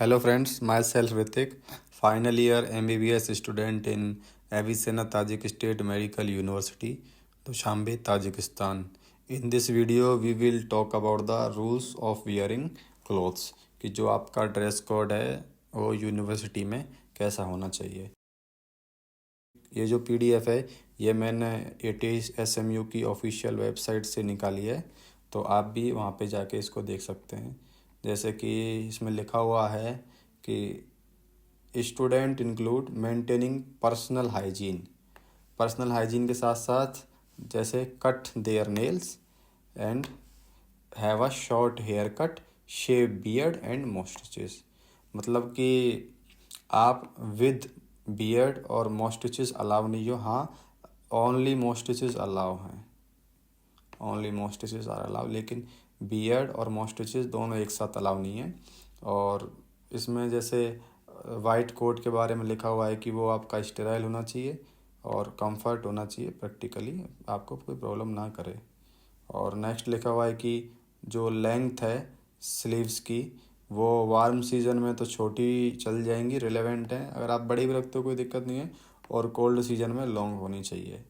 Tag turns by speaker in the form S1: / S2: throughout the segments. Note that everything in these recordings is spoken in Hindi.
S1: Hello friends, myself Ritik, final year MBBS student in Avicenna Tajik State Medical University, Dushanbe, Tajikistan. In this video, we will talk about the rules of wearing clothes कि जो आपका ड्रेस कोड है वो यूनिवर्सिटी में कैसा होना चाहिए। ये जो PDF है ये मैंने ATSMU की ऑफिशियल वेबसाइट से निकाली है, तो आप भी वहाँ पे जाके इसको देख सकते हैं। जैसे कि इसमें लिखा हुआ है कि student include maintaining personal hygiene के साथ साथ जैसे cut their nails and have a short hair cut, shave beard and moustaches. मतलब कि आप विद बियर्ड और मोस्टिचेस अलाउ नहीं हो। हाँ, ओनली मोस्टिचेस अलाउ हैं, ओनली मोस्टिचेस आर अलाउ, लेकिन बियर्ड और मोस्टिचेस दोनों एक साथ अलाउ नहीं है। और इसमें जैसे वाइट कोट के बारे में लिखा हुआ है कि वो आपका स्टेराइल होना चाहिए और कंफर्ट होना चाहिए, प्रैक्टिकली आपको कोई प्रॉब्लम ना करे। और नेक्स्ट लिखा हुआ है कि जो लेंथ है स्लीव्स की वो वार्म सीजन में तो छोटी चल जाएंगी, रिलेवेंट है, अगर आप बड़ी भी रखते हो कोई दिक्कत नहीं है, और कोल्ड सीजन में लॉन्ग होनी चाहिए।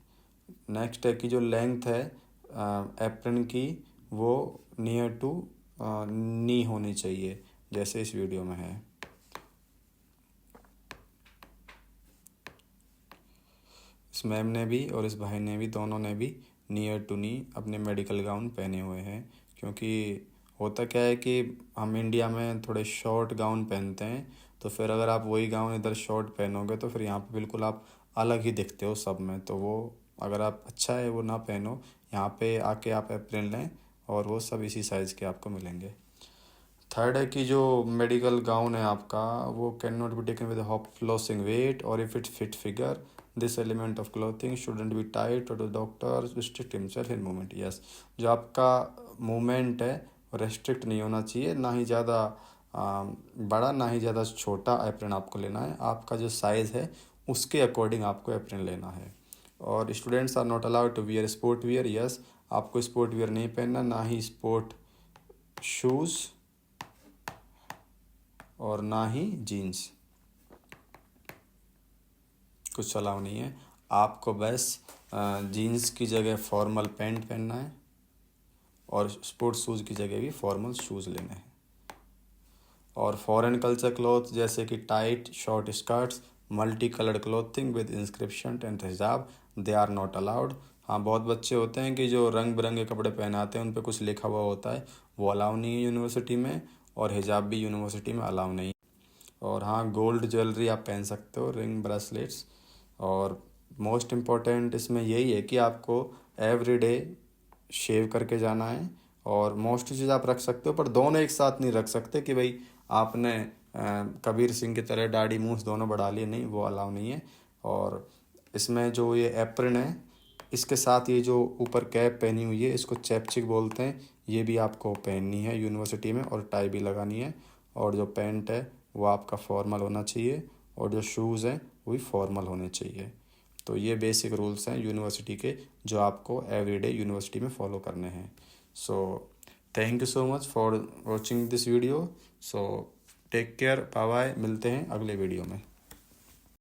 S1: नेक्स्ट है कि जो लेंथ है एप्रन की वो नियर टू नी होनी चाहिए, जैसे इस वीडियो में है। इस मैम ने भी और इस भाई ने भी, दोनों ने भी नियर टू नी अपने मेडिकल गाउन पहने हुए हैं। क्योंकि होता क्या है कि हम इंडिया में थोड़े शॉर्ट गाउन पहनते हैं, तो फिर अगर आप वही गाउन इधर शॉर्ट पहनोगे तो फिर यहाँ पे बिल्कुल आप अलग ही दिखते हो सब में। तो वो अगर आप अच्छा है वो ना पहनो, यहाँ पे आके आप एप्रिल लें और वो सब इसी साइज़ के आपको मिलेंगे। थर्ड है कि जो मेडिकल गाउन है आपका वो can not be taken with hop flossing weight और if it fit figure this element of clothing shouldn't be tight और the doctor restrict himself in movement. Yes, जो आपका मूवमेंट है रेस्ट्रिक्ट नहीं होना चाहिए, ना ही ज़्यादा बड़ा ना ही ज़्यादा छोटा एप्रन आपको लेना है। आपका जो साइज़ है उसके अकॉर्डिंग आपको एप्रन लेना है। और students are not allowed to wear sport wear. Yes, आपको स्पोर्ट वियर नहीं पहनना, ना ही स्पोर्ट शूज़ और ना ही जीन्स, कुछ अलाउ नहीं है। आपको बस जीन्स की जगह फॉर्मल पैंट पहनना है और स्पोर्ट्स शूज़ की जगह भी फॉर्मल शूज़ लेने हैं। और फॉरेन कल्चर क्लॉथ जैसे कि tight short skirts, multi coloured clothing with inscription and हिजाब, दे आर नॉट अलाउड। हाँ, बहुत बच्चे होते हैं कि जो रंग बिरंगे कपड़े पहनाते हैं उन पे कुछ लिखा हुआ होता है, वो अलाउ नहीं है यूनिवर्सिटी में, और हिजाब भी यूनिवर्सिटी में अलाउ नहीं। और हाँ, गोल्ड ज्वेलरी आप पहन सकते हो, रिंग ब्रेसलेट्स। और मोस्ट इम्पॉर्टेंट इसमें यही है कि आपको एवरीडे शेव करके जाना है। और मोस्ट चीज़ आप रख सकते हो पर दोनों एक साथ नहीं रख सकते कि भाई आपने कबीर सिंह की तरह दाढ़ी मूंछ दोनों बढ़ा लिए, नहीं, वो अलाउ नहीं है। और इसमें जो ये एप्रन है इसके साथ ये जो ऊपर कैप पहनी हुई है इसको चैपचिक बोलते हैं, ये भी आपको पहननी है यूनिवर्सिटी में, और टाई भी लगानी है। और जो पैंट है वो आपका फॉर्मल होना चाहिए और जो शूज़ हैं वो भी फॉर्मल होने चाहिए। तो ये बेसिक रूल्स हैं यूनिवर्सिटी के जो आपको एवरीडे यूनिवर्सिटी में फॉलो करने हैं। So thank you so much for watching this video. So take care, bye bye, मिलते हैं अगले वीडियो में।